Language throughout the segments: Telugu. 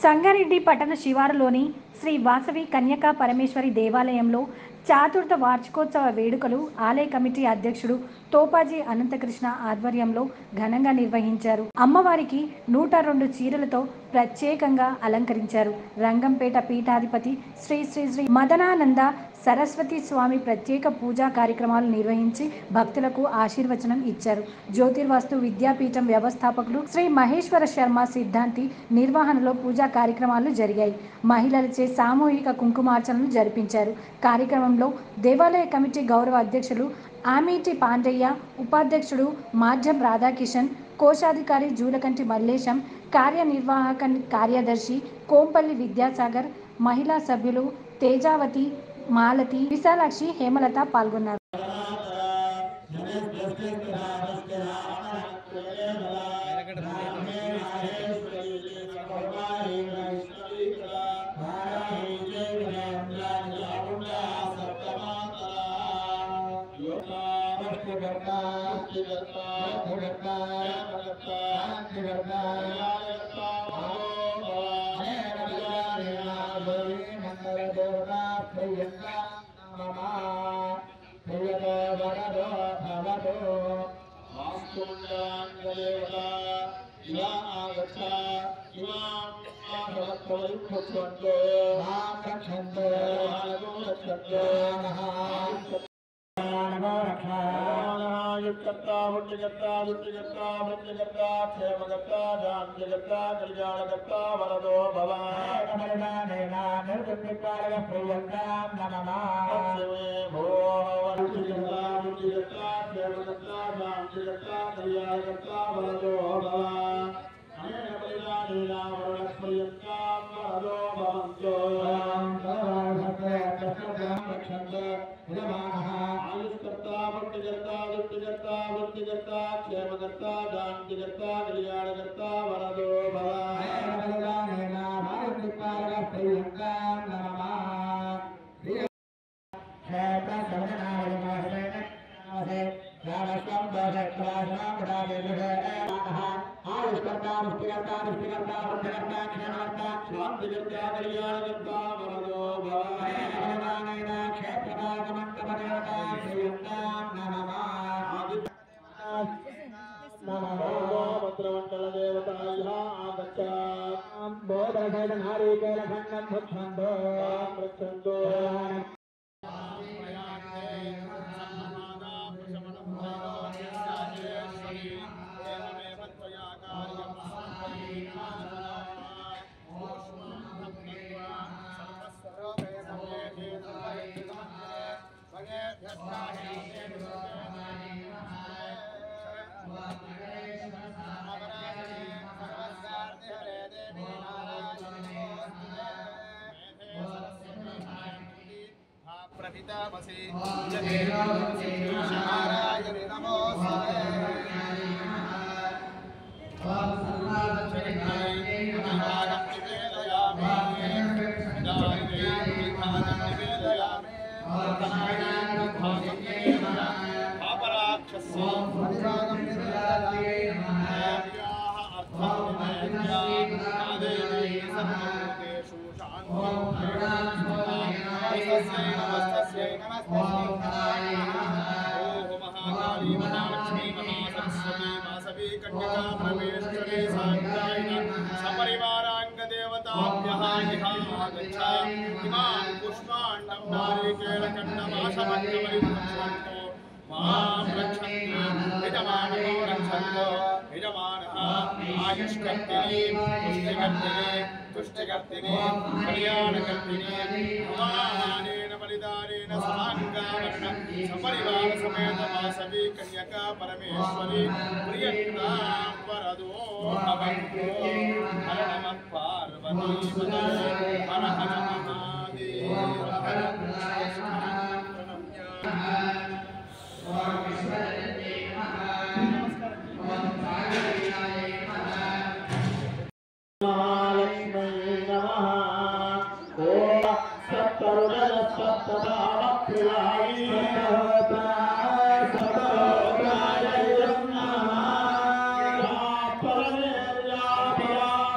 సంగారెడ్డి పట్టణ శివారులోని శ్రీ వాసవి కన్యకా పరమేశ్వరి దేవాలయంలో చతుర్థ వార్షికోత్సవ వేడుకలు ఆలయ కమిటీ అధ్యక్షుడు తోపాజీ అనంతకృష్ణ ఆధ్వర్యంలో ఘనంగా నిర్వహించారు. అమ్మవారికి 102 చీరలతో ప్రత్యేకంగా అలంకరించారు. రంగంపేట పీఠాధిపతి శ్రీ శ్రీ శ్రీ మదనానంద సరస్వతి స్వామి ప్రత్యేక పూజా కార్యక్రమాలు నిర్వహించి భక్తులకు ఆశీర్వచనం ఇచ్చారు. జ్యోతిర్వాస్తు విద్యాపీఠం వ్యవస్థాపకులు శ్రీ మహేశ్వర శర్మ సిద్ధాంతి నిర్వహణలో పూజా కార్యక్రమాలు జరిగాయి. మహిళలచే సామూహిక కుంకుమార్చనలు జరిపించారు. కార్యక్రమంలో దేవాలయ కమిటీ గౌరవ అధ్యక్షులు ఆమీటి పాండయ్య, ఉపాధ్యక్షుడు మాధ్యం రాధాకిషన్, కోశాధికారి జూలకంటి మల్లేశం, కార్యనిర్వాహక కార్యదర్శి కోంపల్లి విద్యాసాగర్, మహిళా సభ్యులు తేజావతి, మాలతి, విశాలాక్షి, హేమలత పాల్గొన్నారు.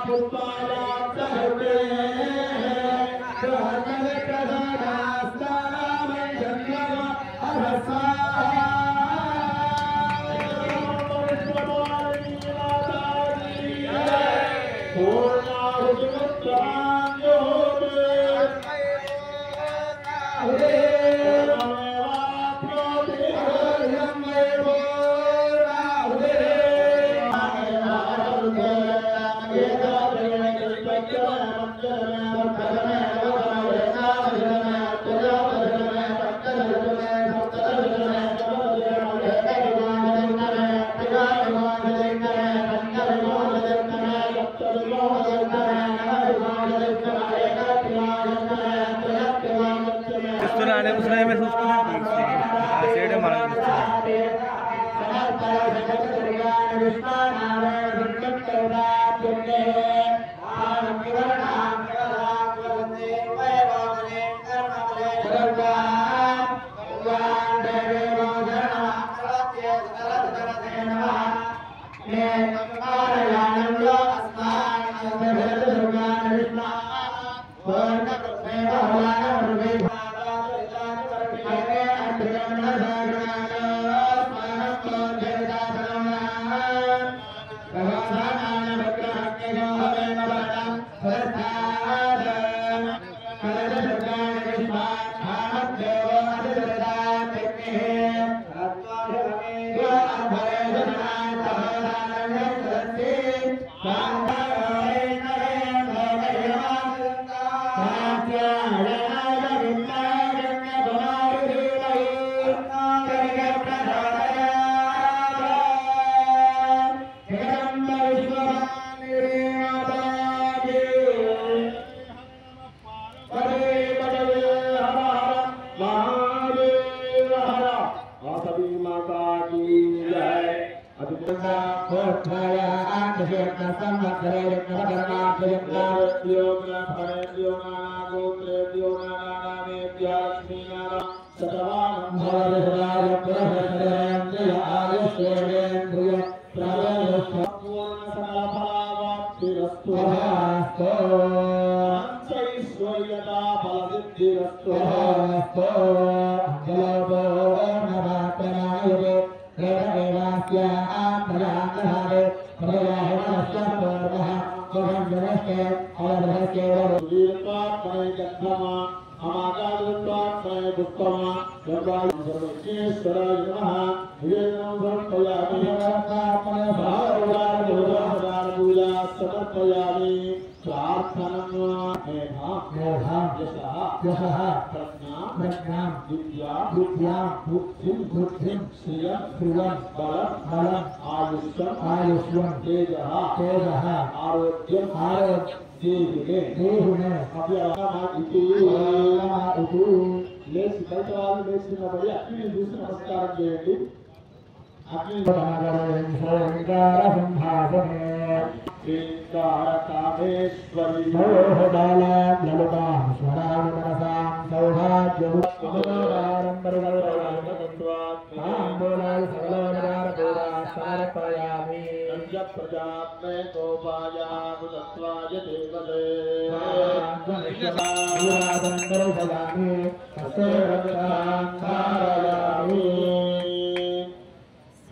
पुष्पाया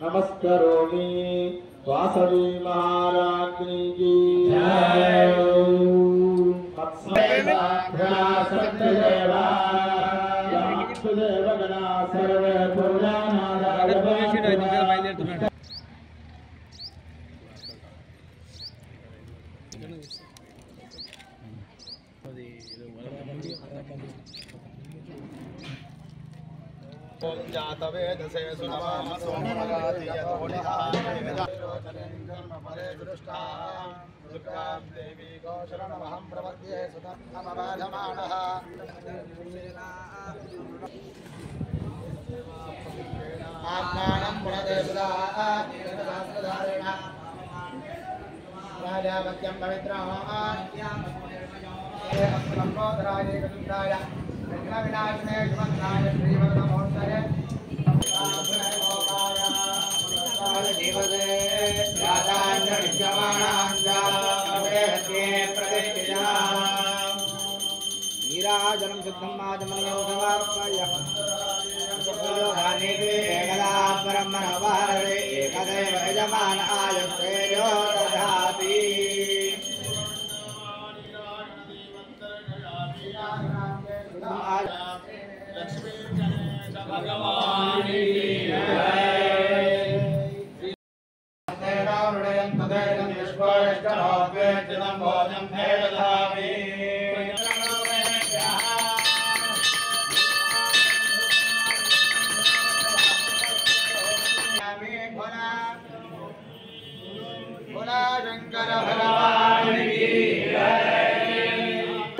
नमस्करोमि वासवी महाराज्ञी की जय। सर्वे जातवेदसे दुर्गां देवी शरणमहं प्रपद्ये सुतमबाधमानः आत्मानं पुनदे सुधारेण राजावत्यं पवित्रः लम्बोदराय एकसुन्दाय विघ्नविनाशिने सुमन्त्राय श्रीवरदमहोत्सवे नीराजनं सिद्धं माजमनयो समर्पय एकदा परं मनोभारते एकदैव यजमान आयुष्येयो दधाति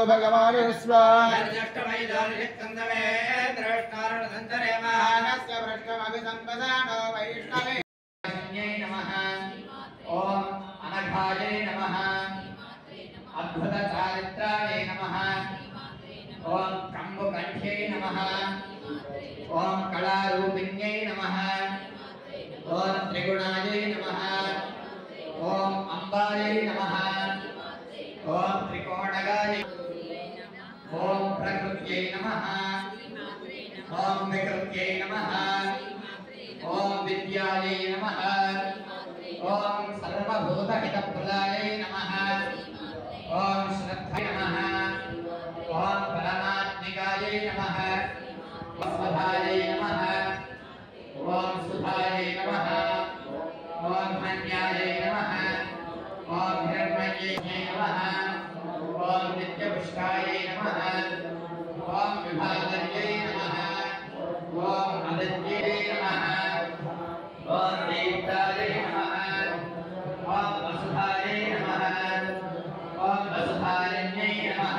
भगवान वैष्णवे त्रिपुराय नमः ओम त्रिकोणगाय ओम प्रकृत्यै नमः ओम विकृत्यै नमः ओम विद्यायै नमः ओम सर्वभूतहितप्रदाय नमः ओम श्रद्धाय नमः ओम परमात्मिकाय नमः स्वधाय नमः ओम सुधाय नमः ओम धन्याय नमः ओम हिरण्मये नमः ओम नित्यपुष्टाय नमः ओम विभावर्ये नमः ओम आदित्ये नमः ओम दीप्ताय नमः ओम वसुधाय नमः ओम वसुधारण्ये नमः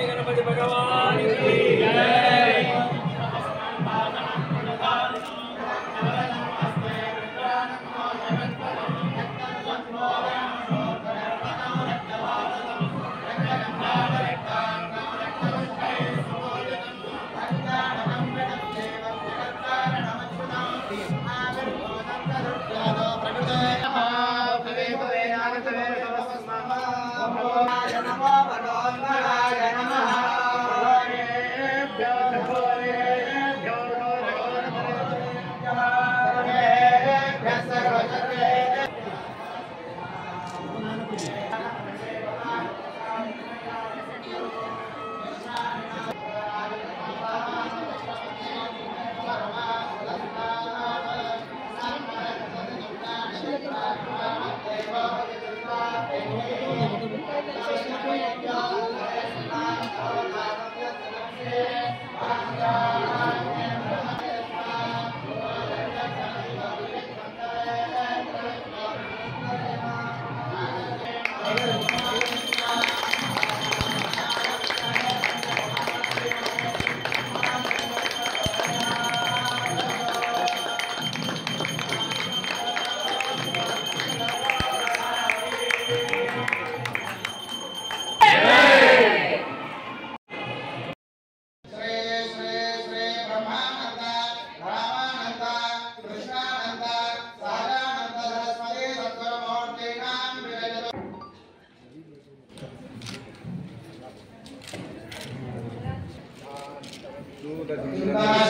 गणपति भगवान की जय।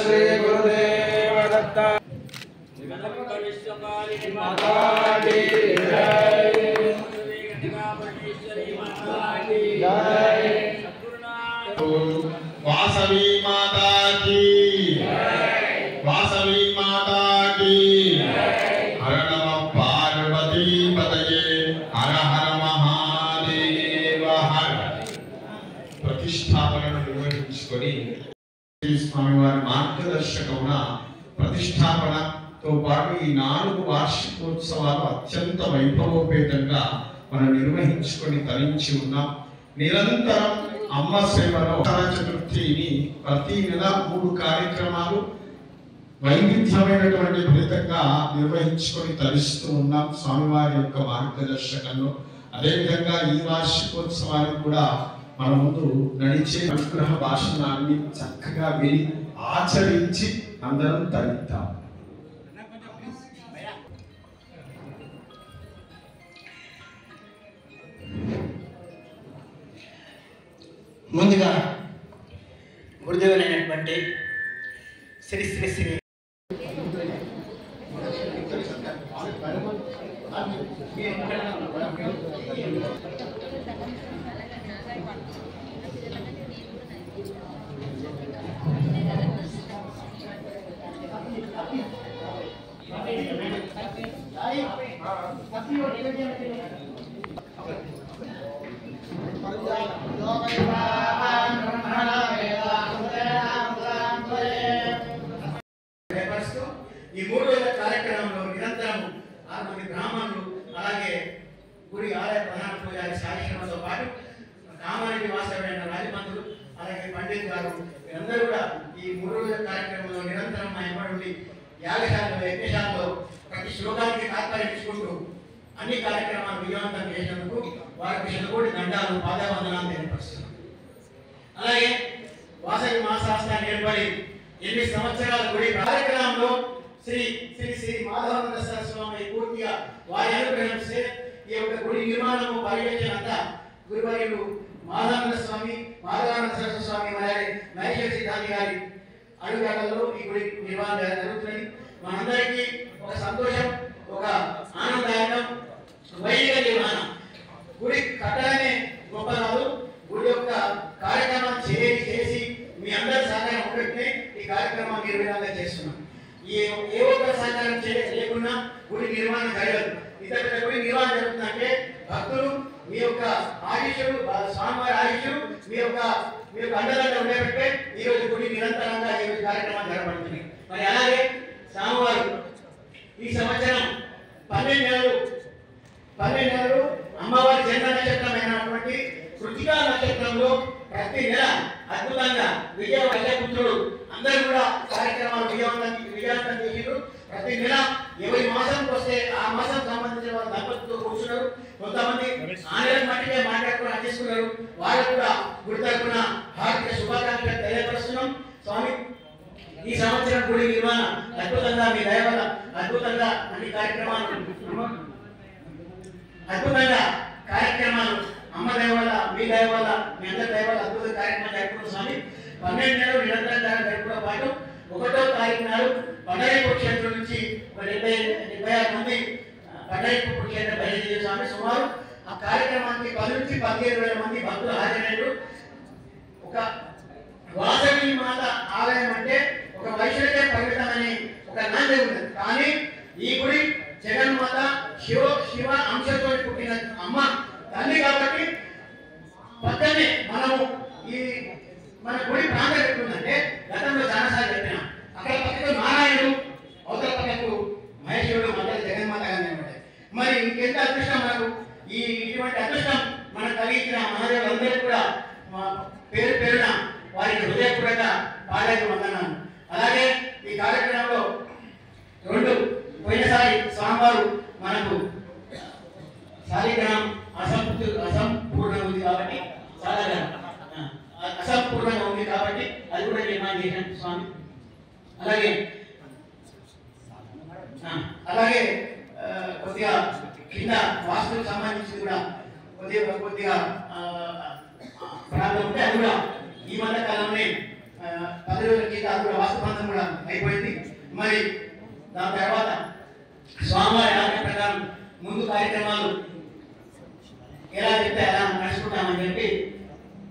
श्री गुरुदेव दत्त माता की जय। वासवी माता की वासवी माता की हर नमः पार्वती पतये हर हर महादेव हर। प्रतिष्ठापन निर्वहिंచుకొని స్వామివారి మార్గదర్శకమున ప్రతిష్టాపనతో పాటు ఈ 4 వార్షికోత్సవాలు అత్యంత వైభవోపేతంగా మనం నిర్వహించుకొని తరించి ఉన్నాం. నిరంతరం అమ్మ సేవలో చతుర్థిని ప్రతి నెల 3 కార్యక్రమాలు వైవిధ్యమైనటువంటి ఫలితంగా నిర్వహించుకొని తరిస్తూ ఉన్నాం స్వామివారి యొక్క మార్గదర్శకంలో. అదేవిధంగా ఈ వార్షికోత్సవానికి కూడా మన ముందు నడిచే అనుగ్రహ భాషణాన్ని చక్కగా విని ఆచరించి అందరం తరిద్దాం. ముందుగా గురుదేవులైనటువంటి శ్రీ శ్రీ శ్రీ ఈ 3 రోజుల కార్యక్రమంలో నిరంతరం 6 మంది బ్రాహ్మణులు అలాగే గుడి ఆలయ ప్రధాన పూజారి సాక్షితో పాటు కామారెడ్డి వాసవుడైన రాజమంతులు అలాగే పండిత్ గారు వీరందరూ కూడా ఈ 3 రోజుల కార్యక్రమంలో నిరంతరం మా ఎంబడి యాగశాలలో యజ్ఞశాలలో ప్రతి శ్లోకానికి తాత్పర్యం ఇచ్చుకుంటూ అన్ని కార్యక్రమాలు విజయవంతం చేసినందుకు వారికి శతకోటి దండాలు పాదావందనాలు తెలియపరుస్తున్నాం. అలాగే వాసవి మాసాస్థాన్ని ఏర్పడి 8 సంవత్సరాల గుడి కార్యక్రమంలో శ్రీ శ్రీ శ్రీ మాధవానంద సరస్వామి పూర్తిగా వారి అనుగ్రహం ఈ యొక్క గుడి నిర్మాణము పర్యవేక్షణ అంతా గురువర్యులు మాధవానంద సరస్వతి స్వామి మరియు మహేశ్వర సిద్ధాంతి గారి అడుగుజాడల్లో ఈ గుడి నిర్మాణం జరుగుతున్నది. మనందరికీ ఒక సంతోషం, ఒక ఆనందదాయకం. వైదిక నిర్మాణం గుడి కట్టడమే గొప్ప కాదు, గుడి యొక్క కార్యక్రమం చేసి మీ అందరి సహకారం ఉంటే ఈ కార్యక్రమాన్ని నిర్వహణగా చేస్తున్నాం. ఏ ఒక్కరి సహకారం లేకున్నా గుడి నిర్మాణం జరగదు. ఇతర గుడి నిర్మాణం జరుగుతుందంటే భక్తులు మీ యొక్క ఆయుష్యులు స్వామివారి ఆయుష్యులు మీ యొక్క అండదండ ఉండేటట్టే ఈ రోజు గుడి నిరంతరంగా ఈ రోజు కార్యక్రమాలు జరగబడుతున్నాయి. మరి అలాగే స్వామివారు ఈ సంవత్సరం 12 నెలలు అమ్మవారి జన్మ నక్షత్రమైనటువంటి కృతికా నక్షత్రంలో ప్రతి నెల అద్భుతంగా విజయపుత్రుడు అందరూ కూడా కార్యక్రమాలు విజయవంతం చేసారు. ప్రతి నెల ఎవరి మాసంకి వస్తే ఆ మాసం సంబంధించిన వారు దంపతులతో కూర్చున్నారు. కొంతమంది ఆ నెల మట్టిగా మాట్లాడుకుని అందిస్తున్నారు. వారు కూడా గుడి తరపున హార్దిక శుభాకాంక్షలు తెలియపరుస్తున్నాం. స్వామి ఈ సంవత్సరం గుడి నిర్మాణం అద్భుతంగా మీ దయ వల్ల అద్భుతంగా అన్ని కార్యక్రమాలు అమ్మ దయ వల్ల మీ దయ వల్ల మీ అందరి దయ వల్ల అద్భుత కార్యక్రమాలు జరుపుకున్న స్వామి 12 నెలలు నిరంతరంగా జరుపుతో పాటు 1వ తారీఖు నాడు పండరీపూర్ క్షేత్రం నుంచి 76 మంది పండరీపూర్ క్షేత్రం బయలుదేరే స్వామి. సుమారు ఆ కార్యక్రమానికి 10 నుంచి 15,000 మంది భక్తులు హాజరయ్యారు. ఒక వాసవి మాత ఆలయం అంటే ఒక వైశ్వకే పరిమితమని ఒక నాంది ఉన్నది. కానీ ఈ గుడి జగన్మాత శివ అంశతో పుట్టిన అమ్మ తల్లి కాబట్టి పక్కనే మనము ఈ మన గుడి ప్రాంతం ఎట్లుందంటే గతంలో చాలాసార్లు చెప్పినాం. అక్కడ పక్కకు నారాయణుడు, అవతల పక్కకు మహేశ్వరుడు, మధ్య జగన్మాత గారిని అనమాట. మరి ఇంకెంత అదృష్టం మనకు ఇటువంటి అదృష్టం మనకు కలిగించిన మహాదేవులందరూ కూడా పేరు పేరున వారికి హృదయపూర్వక పాదాలకు వందనాలు. అలాగే ఈ కార్యక్రమంలో 2 పోయినసారి స్వామివారు మనకు శాలిగ్రామం అసంపూర్ణంగా ఉంది కాబట్టి అసంపూర్ణంగా ఉంది కాబట్టి అది కూడా నిర్మాణం చేశాం స్వామి. అలాగే కొద్దిగా కింద వాస్తుకు సంబంధించి కూడా కొద్దిగా ప్రాబ్లం ఉంటే అది కూడా ఈ మధ్య కాలంలోనే 10 రోజుల కింద అది కూడా వాస్తు ప్రాంతం కూడా అయిపోయింది. మరి దాని తర్వాత స్వామివారి ఆజ్ఞ ప్రకారం ముందు కార్యక్రమాలు ఎలా చెప్తే ఎలా నడుచుకుంటామని చెప్పి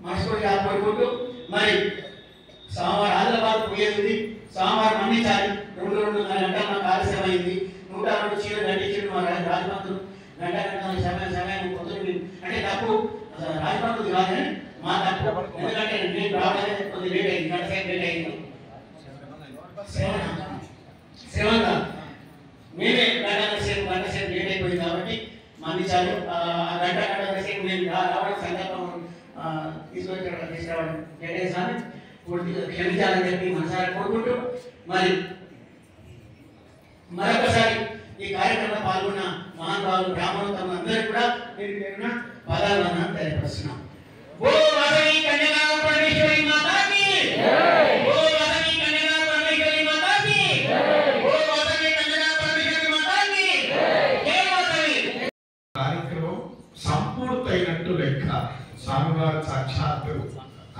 మనస్ఫూర్తిగా కోరుకుంటూ మరి స్వామివారి ఆదిలాబాద్ పోయేది స్వామివారు మన్నించాలి. 2 గంటల మాకు ఆలస్యం అయింది. 102 చీరలు గంటించారు మా రాజమంతులు. గంట సమయం పొద్దున్న అంటే తప్పు రాజమంతులు కాదు మా తప్పు. ఎందుకంటే నేను రావడానికి కొద్దిగా లేట్ అయింది, గంట సేపు లేట్ అయింది. శ్రవంగా మేమే గంట సేపు లేట్ అయిపోయింది కాబట్టి మన్నించాలి. ఆ గంట సేపు నేను రావడం సందర్భం తీసుకురావడం లేటేసారి పూర్తిగా క్షమించాలని చెప్పి మనసారా కోరుకుంటూ మరి మరొకసారి ఈ కార్యక్రమంలో పాల్గొన్న మహానుభావులు బ్రాహ్మణులు తమ అందరూ కూడా పేరు పేరున పాదాలను తెలియపరుస్తున్నాం. ఓ వాసవి కన్యకా పరమేశ్వరి మాతాకి ఓ వాసవి కన్యకా పరమేశ్వరి మాతాకి ఓ వాసవి కన్యకా పరమేశ్వరి మాతాకి జై వాసవి. కార్యక్రమం సంపూర్తయినట్టు లెక్క. స్వామివారు సాక్షాత్తు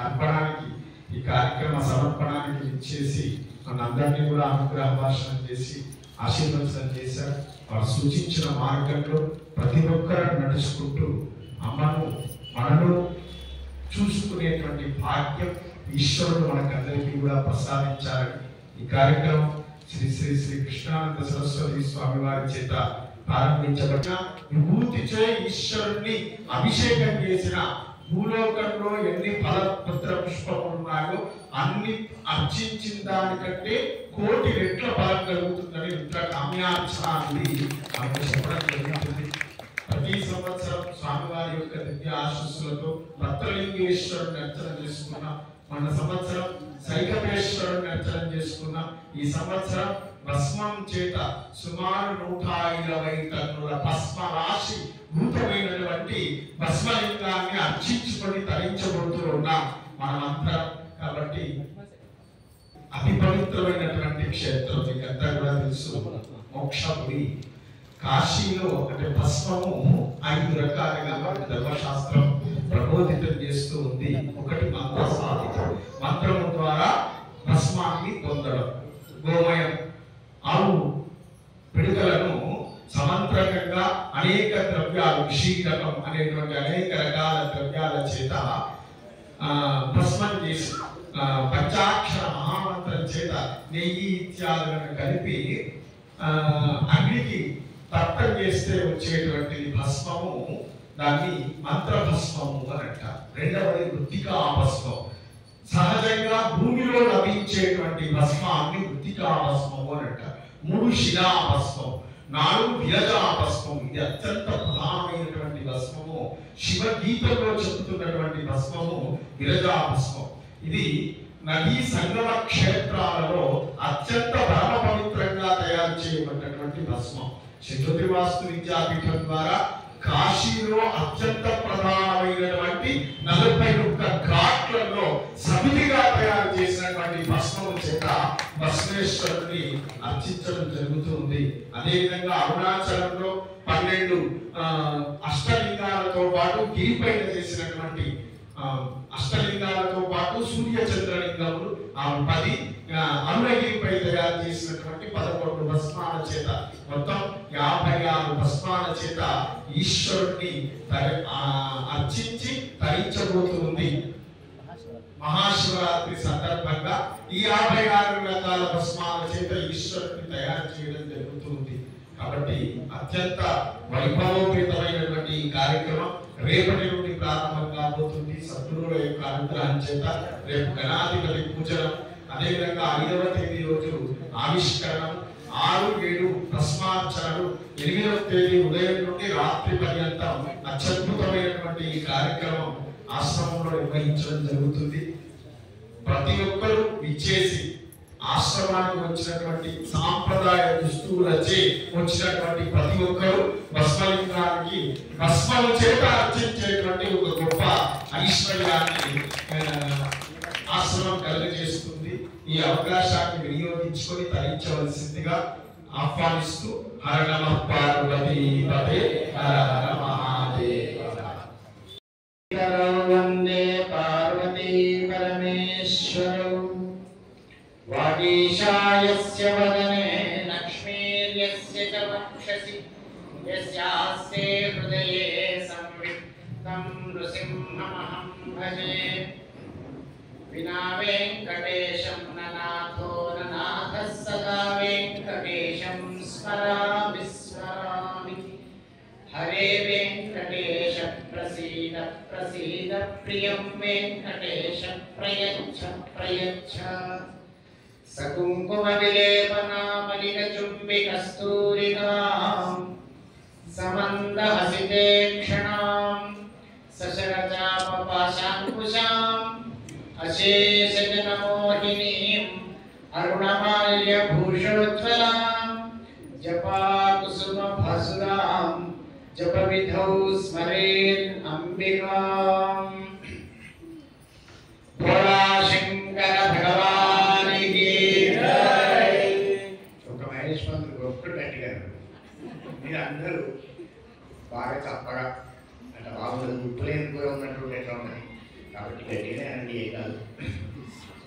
అర్పణానికి ఈ కార్యక్రమ సమర్పణానికి ఇచ్చేసి మనందరినీ కూడా అనుగ్రహ భాషణ చేసి ఆశీర్వచనం చేశారు. వారు సూచించిన మార్గంలో ప్రతి ఒక్కరూ నడుచుకుంటూ అమ్మను మనలో చూసుకునేటువంటి భాగ్యం ఈశ్వరుడు మనకందరికీ కూడా ప్రసాదించాలని ఈ కార్యక్రమం శ్రీ శ్రీ శ్రీ కృష్ణానంద సరస్వతి స్వామి వారి చేత ప్రారంభించబడిన విభూతిచే ఈశ్వరుణ్ణి అభిషేకం చేసిన భూలోకంలో ఎన్ని ఫలపత్ర పుష్పములు ఉన్నాయో అన్ని అర్చించిన దానికంటే 1,000,000 రెట్ల ఫలం కలుగుతుందని రుద్రకామ్యార్చన అనేది మనకు చెప్పడం జరుగుతుంది. ప్రతి సంవత్సరం స్వామివారి యొక్క దివ్య ఆశీస్సులతో భక్తలింగేశ్వరుని అర్చన చేసుకున్నాం. మన సంవత్సరం సైకమేశ్వరుని అర్చన చేసుకున్నాం. ఈ సంవత్సరం భస్మం చేత సుమారు 120 టన్నుల భస్మ రాశి భూతమైనటువంటి భస్మలింగాన్ని అర్చించుకొని తరించబడుతూ ఉన్నాం మనమంతా. కాబట్టి అతి పవిత్రమైనటువంటి క్షేత్రం మీకంతా కూడా తెలుసు, మోక్షపురి. కాశీలో అంటే భస్మము 5 రకాలుగా ధర్మశాస్త్రం ప్రబోధితం చేస్తూ ఉంది. ఒకటి మంత్ర సాధితం, మంత్రము ద్వారా భస్మాన్ని పొందడం. గోమయం, ఆవు పిడుకలను సమంత్రకంగా అనేక ద్రవ్యాలు, విషీకరణం అనేటువంటి అనేక రకాల ద్రవ్యాల చేత భస్మం చేసి పంచాక్షర మహామంత్రం చేత నెయ్యి ఇత్యాదులను కలిపి అగ్నికి తర్పణ చేస్తే వచ్చేటువంటి భస్మము దాన్ని మంత్రభస్మము అని అంటారు. రెండవది మృత్తికా భస్మం. సహజంగా భూమిలో లభించేటువంటి భస్మాన్ని మృత్తికా భస్మము అని అంటారు. 3 శిలా భస్మం, 4 విరజా భస్మం. ఇది అత్యంత ప్రధానమైనటువంటి భస్మము. శివగీతంలో చెబుతున్నటువంటి భస్మము విరజా భస్మం. ఇది నదీ సంగమ క్షేత్రాలలో అత్యంత పరమ పవిత్రంగా తయారు చేయబడినటువంటి భస్మం. చతుర్వాస్తు విద్యాపీఠం ద్వారా కాశీలో అత్యంత ప్రధానమైనటువంటి 41 ఘాట్లలో సమితిగా తయారు చేసినటువంటి భస్మం చేత భస్మేశ్వరుని అర్చించడం జరుగుతుంది. అదేవిధంగా అరుణాచలంలో 12 అష్టలింగాలతో పాటు గిరిపైన చేసినటువంటి అష్టలింగాలతో పాటు సూర్య చంద్రలింగములు 10 అరుణగిరిపై తయారు చేసినటువంటి 11 భస్మాల చేత మొత్తం 56 భస్మాల చేత ఈశ్వరుణ్ణి అర్చించి తరించబోతుంది. మహాశివరాత్రి సందర్భంగా ఈ 56 రకాల భస్మాల చేత ఈశ్వరుని తయారు చేయడం జరుగుతుంది. కాబట్టి అత్యంత వైభవోపేతమైనటువంటి ఈ కార్యక్రమం రేపటి నుండి ప్రారంభం కాబోతుంది. సద్గురువుల యొక్క అనుగ్రహం చేత రేపు గణాధిపతి పూజనం, అదేవిధంగా 5వ తేదీ రోజు ఆవిష్కరణం, 6, 7 భస్మార్చనలు, 8వ తేదీ ఉదయం నుండి రాత్రి పర్యంతం అత్యద్భుతమైనటువంటి ఈ కార్యక్రమం ఆశ్రమంలో నిర్వహించడం జరుగుతుంది. ప్రతి ఒక్కరూ విచ్చేసి ఆశ్రమానికి వచ్చినటువంటి సాంప్రదాయ దుస్తువులచే వచ్చినటువంటి ప్రతి ఒక్కరూ భస్మలింగానికి భస్మల చేత అర్చించేటువంటి ఒక గొప్ప ఐశ్వర్యాన్ని ఆశ్రమం కలుగజేస్తుంది. ఈ అవకాశాన్ని వినియోగించుకొని తరించవలసిందిగా ఆహ్వానిస్తూ హర నమః పార్వతీపతే హర హర మహాదేవ. వందే పార్వతీ పరమేశ్వరౌ వాగీశాయస్య వదనే లక్ష్మీర్యస్య చ వక్షసి యస్యాస్తే హృదయే సంవిత్తం నృసింహమహం భజే వినా వెంకటేశం ననాథో ననాథః సదా వెంకటేశం స్మరామి స్మరామి. హరే వెంకటేశ ప్రసీద ప్రసీద ప్రియం వెంకటేశ ప్రయచ్ఛ ప్రయచ్ఛ. సకుంకుమ విలేపనామలిన చుంబి కస్తూరికాం సమందహసితే క్షణాం సశరచాప పాశాంకుశాం అశేష జనమోహినీం అరుణమాల్య భూషోజ్వలాం జపాకుసుమ భాసురాం జప విధౌ స్మరేన్ అంబికాం. భోళా శంకర భగవానికి జై. ఒక మహేష్ పంతులు గొప్పటి గట్టిగారు మీరు అందరూ బాగా చప్పగా అంటే బాగుంటుంది. ఉప్పులేని కూర ఉన్నట్టు ఎట్లా ఉన్నది కాబట్టి గట్టిగా అనండి ఏ కాదు.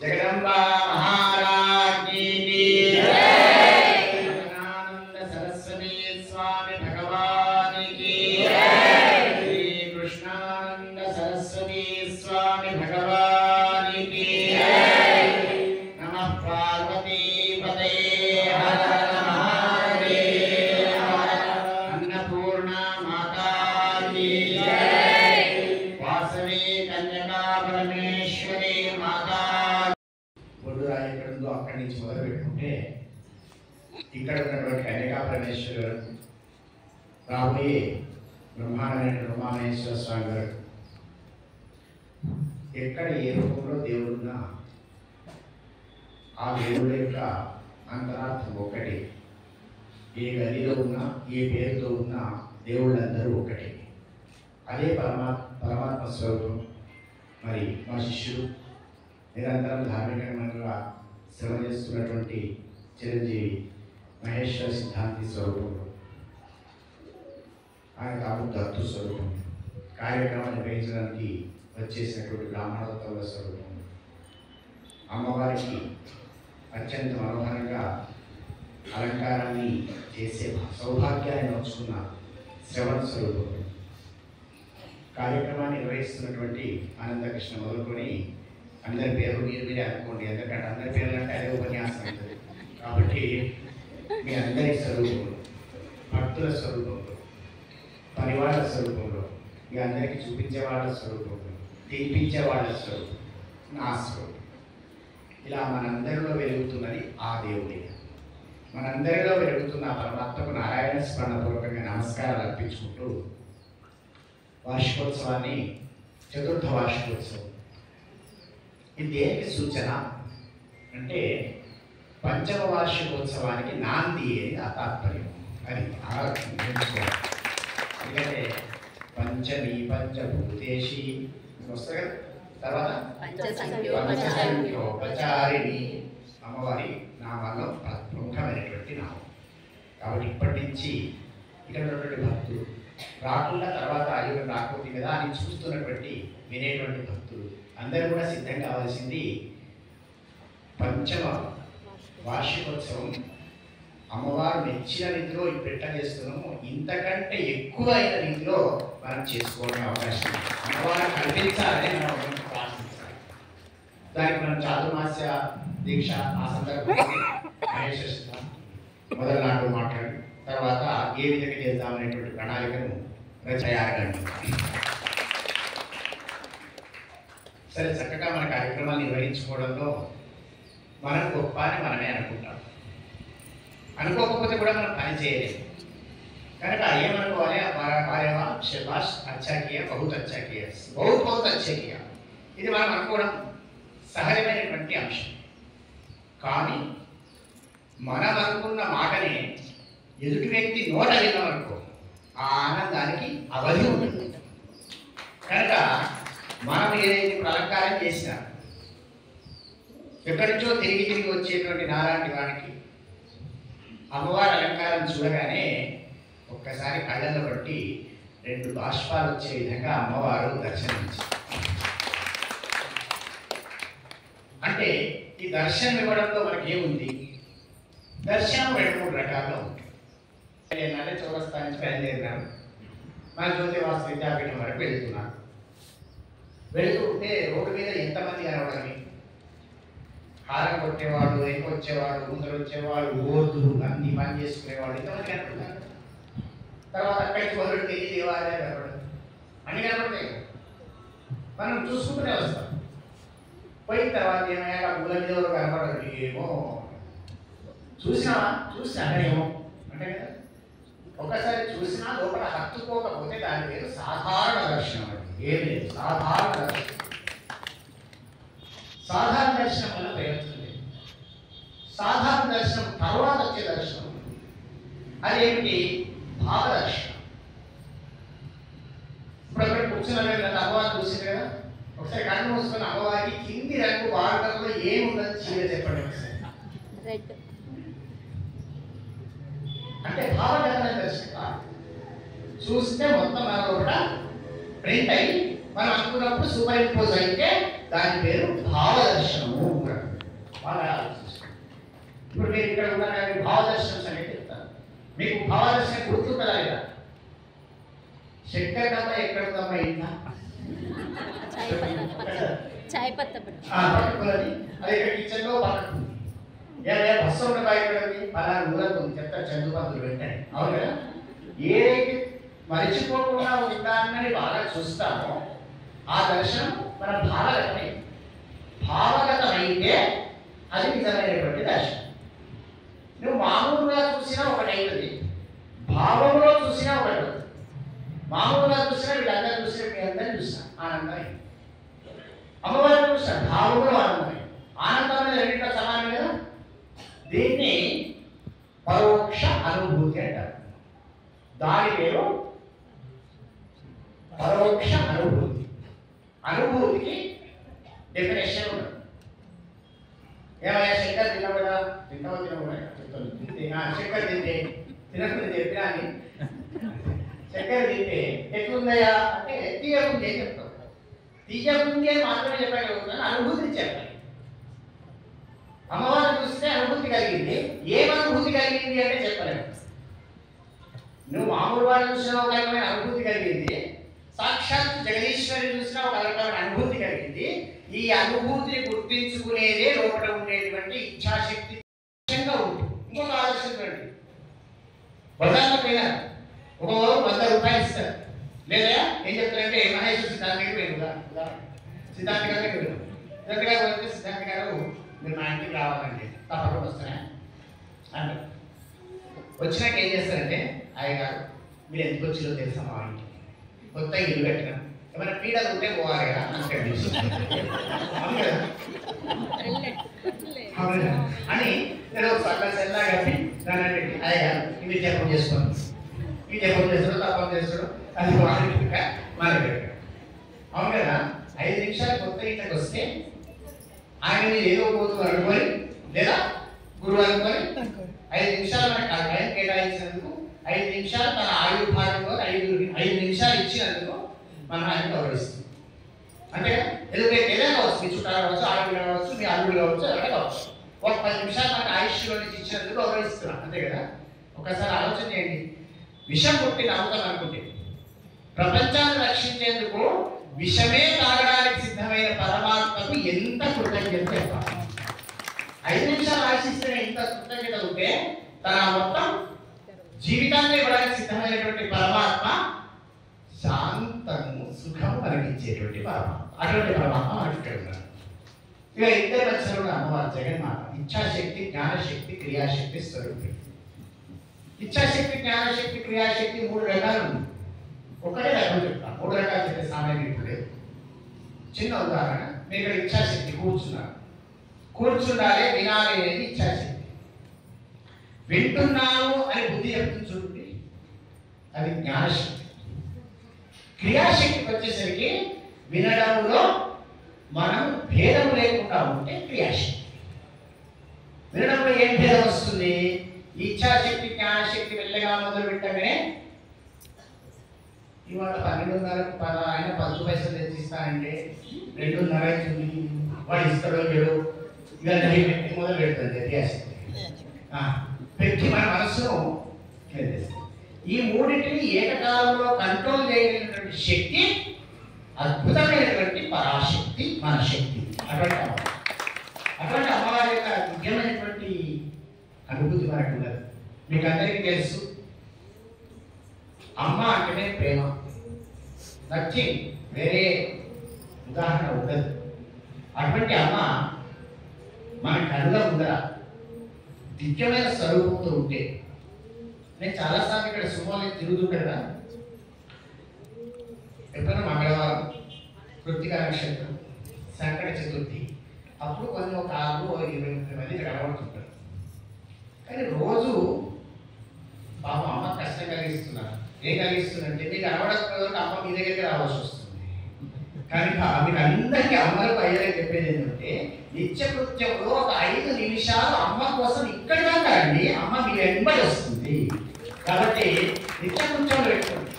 జగదంబా మహారాజ్ఞి జగదానంద సరస్వతి స్వామి భగవానికి శ్రీ కృష్ణానంద సరస్వతి స్వామి భగవానికి నమః పార్వతీ పతే హర మహాదేవ అన్నపూర్ణ మాతాకి వాసవి కన్యకా పరమేశ్వరి మాతా. బొడ్డురాయి ఎక్కడ ఉందో అక్కడి నుంచి మొదలు పెట్టుకుంటే ఇక్కడ ఉన్నటువంటి కన్యకా పరమేశ్వరి వరకు రాబోయే బ్రహ్మాండమైన బ్రహ్మాండేశ్వర స్వామి వరకు ఎక్కడ ఏ రూపంలో దేవుడున్నా ఆ దేవుడి యొక్క అంతరార్థం ఒకటి. ఏ గదిలో ఉన్నా ఏ పేరుతో ఉన్నా దేవుళ్ళందరూ ఒకటి. అదే పరమాత్మ స్వరూపం. మరి మా శిష్యుడు నిరంతరం ధార్మికంగా శ్రమ చేస్తున్నటువంటి చిరంజీవి మహేశ్వర సిద్ధాంతి స్వరూపంలో ఆయన కాపు దత్తు స్వరూపం కార్యక్రమాన్ని నిర్వహించడానికి వచ్చేసినటువంటి బ్రాహ్మణోత్తముల స్వరూపం అమ్మవారికి అత్యంత మనోహరంగా అలంకారాన్ని చేసే సౌభాగ్యాన్ని నోచుకున్న శ్రవణ స్వరూపం కార్యక్రమాన్ని నిర్వహిస్తున్నటువంటి ఆనందకృష్ణ మొదలుకొని అందరి పేరు మీరే అనుకోండి. ఎందుకంటే అందరి పేర్లు అంటే అదే ఉపన్యాసం అవుతుంది. కాబట్టి మీ అందరి స్వరూపంలో భక్తుల స్వరూపంలో పరివార స్వరూపంలో మీ అందరికీ చూపించే వాళ్ళ స్వరూపంలో తినిపించే వాళ్ళ స్వరూపం నా స్వరూపం ఇలా మనందరిలో వెలుగుతున్నది ఆ దేవుడే. మనందరిలో వెలుగుతున్న పరమాత్మకు నారాయణ స్మరణపూర్వకంగా నమస్కారాలు అర్పించుకుంటూ వార్షికోత్సవాన్ని చతుర్థ వార్షికోత్సవం ఇది దేనికి సూచన అంటే పంచమ వార్షికోత్సవానికి నాంది అని ఆ తాత్పర్యం. అది ఎందుకంటే పంచమి పంచభూతేషి వస్తాయి కదా. తర్వాత పంచసంఖ్యోపచారిణి అమ్మవారి నామాల్లో ప్రముఖమైనటువంటి నామం. కాబట్టి ఇప్పటి నుంచి ఇక్కడ ఉన్నటువంటి భక్తులు రాకుండా తర్వాత అయ్యో రాకపోతే కదా అని చూస్తున్నటువంటి వినేటువంటి భక్తులు అందరూ కూడా సిద్ధం కావాల్సింది పంచమ వార్షికోత్సవం అమ్మవారు మెచ్చిన రీతిలో ఈ పెట్ట చేస్తున్నాము. ఇంతకంటే ఎక్కువైన రీతిలో మనం చేసుకోవడం అవకాశం అమ్మవారు కల్పించాలని మనం ప్రార్థించాలి. దానికి మనం చాతుర్మాస్య దీక్ష ఆ సందర్భంగా మహేశ్వర మొదలు నాటు మాట్లాడి తర్వాత ఏ విధంగా చేద్దామనేటువంటి ప్రణాళికను తయారకండి. సరే చక్కగా మన కార్యక్రమాలు నిర్వహించుకోవడంలో మనం గొప్ప అని మనమే అనుకుంటాం. అనుకోకపోతే కూడా మనం పని చేయలేము. కనుక ఏమనుకోవాలి వారేవా శబాష్ అచ్చా కియా బహుత్ అచ్చా కియా బహుత్ అచ్చా కియా ఇది మనం అనుకోవడం సహజమైనటువంటి అంశం. కానీ మనం అనుకున్న మాటని ఎదుటి వ్యక్తి నోట విన్నామనుకో ఆ ఆనందానికి అవధి ఉంటుంది. కనుక మనం ఏదైతే అలంకారం చేసినా ఎక్కడి నుంచో తిరిగి వచ్చేటువంటి నారాయణ వానికి అమ్మవారి అలంకారం చూడగానే ఒక్కసారి కళ్ళల్లో బట్టి రెండు బాష్పాలు వచ్చే విధంగా అమ్మవారు దర్శనమించారు. అంటే ఈ దర్శనం ఇవ్వడంలో మనకి ఏముంది? దర్శనం 2-3 రకాలుగా ఉంటుంది. చౌరస్తా నుంచి బయలుదేరినారు. మన జ్యోతివాస విద్యాపీఠం వరకు వెళ్తున్నారు. వెళుతుంటే రోడ్డు మీద ఎంతమంది కనబడాలి? హారం కొట్టేవాడు, వచ్చేవాడు, ముందర వచ్చేవాడు, ఓర్దులు అన్ని పని చేసుకునేవాడు ఎంతమంది కనపడతారు. తర్వాత అక్కడికి మొదలు తెలియ దేవాలయాలు కనపడదు, అన్ని కనపడతాయి. మనం చూసుకుంటూనే వస్తాం. పోయిన తర్వాత ఏమయ్యాక మూల మీద కనపడదు. ఏమో చూసినామేమో అంటే కదా. ఒకసారి చూసినా లోపల హత్తుకోకపోతే దాని పేరు సాధారణ దర్శనం. అది ఏం లేదు, సాధారణ దర్శనం. సాధారణ దర్శనం వల్ల ప్రయోజనం లేదు. సాధారణ దర్శనం తర్వాత వచ్చే దర్శనం అదేమిటి? భావదర్శనం. ఇప్పుడు అక్కడ కూర్చున్న అమ్మవారు చూసింది కదా, ఒకసారి కళ్ళు మూసుకొని అమ్మవారికి కింది రంగు భారతంలో ఏముందని చీర చెప్పండి ఒకసారి. అంటే భావగతమైన దర్శనం చూస్తే మొత్తం మన లోపల ప్రింట్ అయ్యి మనం అనుకున్నప్పుడు సూపర్ ఇంపోజ్ అయితే దాని పేరు భావదర్శనము. బాగా ఆలోచించాలి. ఇప్పుడు మీరు ఇక్కడ ఉన్నారు కానీ భావదర్శనం అనేది చెప్తాను. మీకు భావదర్శనం గుర్తుంటుందా లేదా? చక్కెర డబ్బా ఎక్కడ ఉందమ్మా? ఇంట్లో చాయ్ పత్తా పట్టుకున్నది అది ఇక్కడ కిచెన్లో పట్టుకుంది. ఏమైనా బస్సు ఉన్న బయటది పలానా ఊరకు ఉంది చెప్తారు చంద్రబాబు వెంటనే. అవును కదా? ఏదైతే మరిచిపోకుండా ఉండాలని బాగా చూస్తామో ఆ దర్శనం మన భావగతమై భావగతమైతే అది నిజమైనటువంటి దర్శనం. నువ్వు మామూలుగా చూసినా ఒకటైతుంది, భావంలో చూసినా ఒకటి అవుతుంది. మామూలుగా చూసినా వీళ్ళందరూ చూసినా మీ అందరినీ చూసినా ఆనందం, అమ్మవారిని చూసినా భావంలో ఆనందం. ఆనందం అనేది రెండింటిలో సమానం కదా. దీన్ని పరోక్ష అనుభూతి అంటారు. దాని పేరు పరోక్ష అనుభూతి. అనుభూతికి డెఫినేషన్ ఉండదు. ఏమయ్యా చక్కెర తిన్నావు కదా, తిన్నావు చక్కెర తింటే తినకుండా చెప్పినా చక్కెర తింటే ఎట్లుందయ్యా అంటే తీయకుంది అని చెప్తావు. తీయకుంది అని మాత్రమే చెప్పగలుగుతున్నాను, అనుభూతిని చెప్పాలి. అమ్మవారిని చూస్తే అనుభూతి కలిగింది. ఏం అనుభూతి కలిగింది అంటే చెప్పలేము. నువ్వు మామూలు వాడిని చూసినా ఒక రకమైన అనుభూతి కలిగింది, సాక్షాత్ జగదీశ్వరిని చూసినా ఒక రకమైన అనుభూతి కలిగింది. ఈ అనుభూతిని గుర్తించుకునేదే లోపల ఉండేటువంటి ఇచ్ఛాశక్తి ఉంటుంది. ఇంకొక ఆలోచించండి, బజార్లో పోయినా ఒక 100 రూపాయలు ఇస్తారు. లేదా ఏం చెప్తారంటే మహేశ్వర సిద్ధాంత దగ్గర పోయింది, సిద్ధాంత గారు పోతే సిద్ధాంత గారు మీరు మా ఇంటికి రావాలండి, తప్పకుండా వస్తారా అంటారు. వచ్చినాక ఏం చేస్తారంటే అయ్యగారు మీరు ఎందుకు వచ్చిలో తెలుసా మా ఇంటికి, కొత్త ఇల్లు కట్టినాం, ఏమైనా పీడలు ఉంటే పోవాలి కదా అంటే అని నేను సగం సెల్లా కట్టి దాన్ని పెట్టి అయ్యగారు ఇవి జపం చేసుకోండి, ఈ జపం చేస్తాడు తప్పం చేస్తాడు అది మనకి. అవును కదా? 5 నిమిషాలు కొత్త ఇంటికి వస్తే ఆయన మీరు ఏదో పోతూ అనుకొని లేదా గురువు అనుకొని 5 నిమిషాలు మనకి ఆ టైం కేటాయించినందుకు 5 నిమిషాలు తన ఆయుధ భాగంలో 5 నిమిషాలు ఇచ్చినందుకు మనం ఆయన గౌరవిస్తుంది. అంటే ఎందుకంటే ఏదైనా కావచ్చు, మీ చుట్టాలు కావచ్చు, ఆడపిల్ల కావచ్చు, మీ అల్లుడు కావచ్చు, ఎవరైనా కావచ్చు, ఒక 10 నిమిషాలు మనకి ఆయుష్లో నుంచి ఇచ్చినందుకు గౌరవిస్తున్నాం. అంతే కదా? ఒకసారి ఆలోచన చేయండి. విషం కొట్టి నవ్వుతాం అనుకుంటే ప్రపంచాన్ని రక్షించేందుకు విషమే తాగడానికి సిద్ధమైన పరమాత్మకు ఎంత కృతజ్ఞత చెప్పాలి. 5 నిమిషాలు ఆశిస్తే ఇంత కృతజ్ఞత ఉంటే తన మొత్తం జీవితాన్ని ఇవ్వడానికి సిద్ధమైనటువంటి పరమాత్మ శాంతము సుఖము కలిగించేటువంటి పరమాత్మ. అటువంటి పరమాత్మ మనకి ఇక్కడ ఉన్నారు. ఇక ఇద్దరు లక్షణులు అమ్మవారు జగన్మాత ఇచ్ఛాశక్తి, జ్ఞానశక్తి, క్రియాశక్తి స్వరూపి. ఇచ్ఛాశక్తి, జ్ఞానశక్తి, క్రియాశక్తి 3 రకాలు ఉంది. ఒకటే రకం చెప్తాను, 3 రకాలు చెప్పే సామాన్యం ఇప్పుడు లేదు. చిన్న ఉదాహరణ, మీరు ఇక్కడ ఇచ్ఛాశక్తి కూర్చున్నారు, కూర్చుండాలి వినాలి అనేది ఇచ్ఛాశక్తి. వింటున్నాను అని బుద్ధి చెప్తుంది చూడండి, అది జ్ఞానశక్తి. క్రియాశక్తికి వచ్చేసరికి వినడంలో మనం భేదం లేకుండా ఉంటే క్రియాశక్తి. వినడంలో ఏం భేదం వస్తుంది? ఇచ్ఛాశక్తి, జ్ఞానశక్తి వెళ్ళగా మొదలు పెట్టగానే ఇవాళ 12:30 ఆయన 10 పైసలు తెచ్చిస్తానంటే 2:30 అవుతుంది, వాడు ఇస్తాడో లేడు, ఇవన్నీ పెట్టి మొదలు పెడుతుంది క్రియాశక్తి. పెట్టి మన మనసును ఈ మూడింటిని ఏకకాలంలో కంట్రోల్ చేయగలిగినటువంటి శక్తి అద్భుతమైనటువంటి పరాశక్తి మన శక్తి. అటువంటి అమ్మవారి యొక్క దివ్యమైనటువంటి అనుభూతి మనకు ఉన్నది. మీకు అందరికీ తెలుసు, అమ్మ అంటేనే ప్రేమ, నచ్చింగ్, వేరే ఉదాహరణ ఉండదు. అటువంటి అమ్మ మన కళ్ళ ముందర దివ్యమైన స్వరూపంతో ఉంటే, నేను చాలాసార్లు ఇక్కడ సుమారు తిరుగుతుంటా కదా, ఎప్పుడైనా మంగళవారం, కృత్తిక నక్షత్రం, సంకట చతుర్థి, అప్పుడు కొన్ని ఒక 6-20 మంది ఇక్కడ కనబడుతుంటారు. కానీ రోజు పాపం అమ్మ కష్టం కలిగిస్తున్నారు. ఏం కలిగిస్తుందంటే మీకు కనబడకపోతే అమ్మ మీ దగ్గరికి రావాల్సి వస్తుంది. కానీ మీకు అందరికీ అమ్మలకు అయ్యేదే చెప్పేది ఏంటంటే, నిత్యకృత్యంలో ఒక 5 నిమిషాలు అమ్మ కోసం ఇక్కడ దాకండి, అమ్మ మీ వెంబడి వస్తుంది. కాబట్టి నిత్యకృత్యంలో పెట్టుకోండి.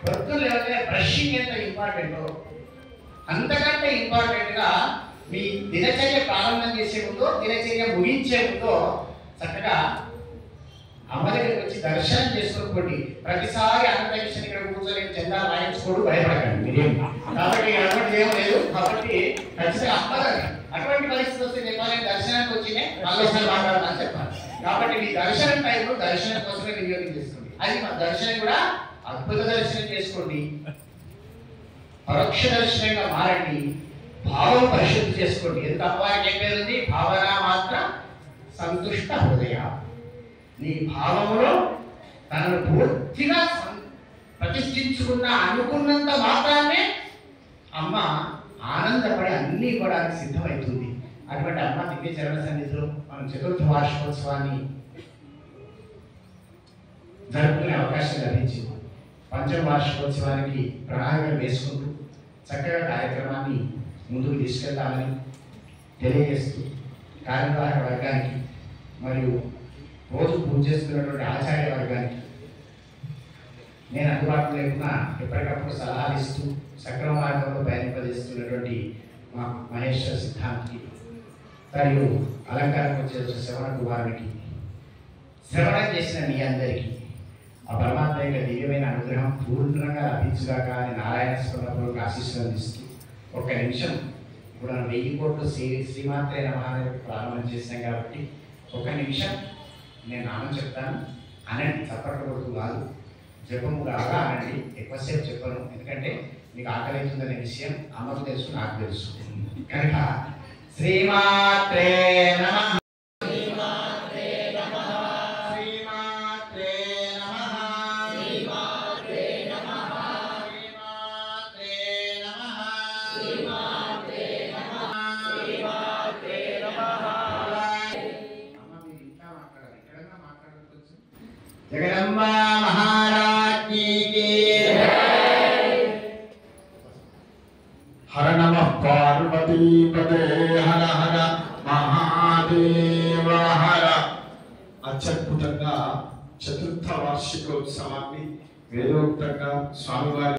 భక్తులు ఎవరైనా బ్రషింగ్ ఎంత ఇంపార్టెంటో అంతకంటే ఇంపార్టెంట్గా మీ దినచర్య ప్రారంభం చేసే ముందు, దినచర్య ముగించే ముందు చక్కగా అమ్మ దగ్గరికి వచ్చి దర్శనం చేసుకోండి. ప్రతిసారి అనంతకృష్ణ ఇక్కడ కూర్చొని చందా వాయించుకోడు, భయపడకండి మీరేం. కాబట్టి అటువంటి ఏం లేదు. కాబట్టి ఖచ్చితంగా అమ్మగారు అటువంటి పరిస్థితి వస్తే చెప్పాలని దర్శనానికి వచ్చినే మళ్ళీ మాట్లాడాలని చెప్పాలి. కాబట్టి మీ దర్శనం టైంలో దర్శనం కోసమే వినియోగం చేసుకోండి. అది మా దర్శనం కూడా అద్భుత దర్శనం చేసుకోండి, పరోక్ష దర్శనంగా మారండి, భావం పరిశుద్ధి చేసుకోండి. ఎందుకు అమ్మవారికి ఏం పేరు ఉంది? భావన మాత్ర సంతుష్ట హృదయ. నీ భావములో తనను పూర్తిగా ప్రతిష్ఠించుకున్న అనుకున్నంత మాత్రమే అమ్మ ఆనందపడి అన్ని ఇవ్వడానికి సిద్ధమవుతుంది. అటువంటి అమ్మ దివ్య చరణ సన్నిధిలో మనం చతుర్థ వార్షికోత్సవాన్ని జరుపుకునే అవకాశం లభించింది. పంచమ వార్షికోత్సవానికి ప్రణాళికలు వేసుకుంటూ చక్కగా కార్యక్రమాన్ని ముందుకు తీసుకెళ్తామని తెలియజేస్తూ కార్యనిర్వాహక వర్గానికి మరియు రోజు పూజ చేస్తున్నటువంటి ఆచార్య వర్గానికి నేను అందుబాటులో లేకున్నా ఎప్పటికప్పుడు సలహాలు ఇస్తూ సక్రమ మార్గంలో ప్రయాణింపజేస్తున్నటువంటి మా మహేశ్వర సిద్ధాంతికి మరియు అలంకారం వచ్చే శ్రవణ కుమారునికి, శ్రవణం చేసిన మీ అందరికీ ఆ పరమాత్మ యొక్క దివ్యమైన అనుగ్రహం పూర్ణంగా లభించుగాక అని నారాయణ స్మరణపూర్వక ఆశీస్సులు అందిస్తూ ఒక్క నిమిషం ఇప్పుడు మనం 1000 కోట్లు శ్రీమాత్రే నమః ప్రారంభం చేసినాం కాబట్టి ఒక నిమిషం నేను నామం చెప్తాను, అనండి. చప్పట్లు కొడుతూ కాదు, జపము కాగా అనండి. ఎక్కువసేపు చెప్పను, ఎందుకంటే మీకు ఆకలి అవుతుందనే విషయం అమ్మకు తెలుసు, నాకు తెలుసు. కనుక శ్రీమాత్రే నమః, శ్రీమాత్రే నమః, శ్రీమాత్రే నమః, శ్రీమాత్రే నమః, శ్రీమాత్రే నమః, శ్రీమాత్రే నమః, శ్రీమాత్రే నమః. జగదంబ మహారాజ్ఞీ కీ హర నమః పార్వతీపదే హర హర మహాదేవ హర. అత్యద్భుతంగా చతుర్థ వార్షికోత్సవాన్ని వేదోక్తంగా స్వామివారి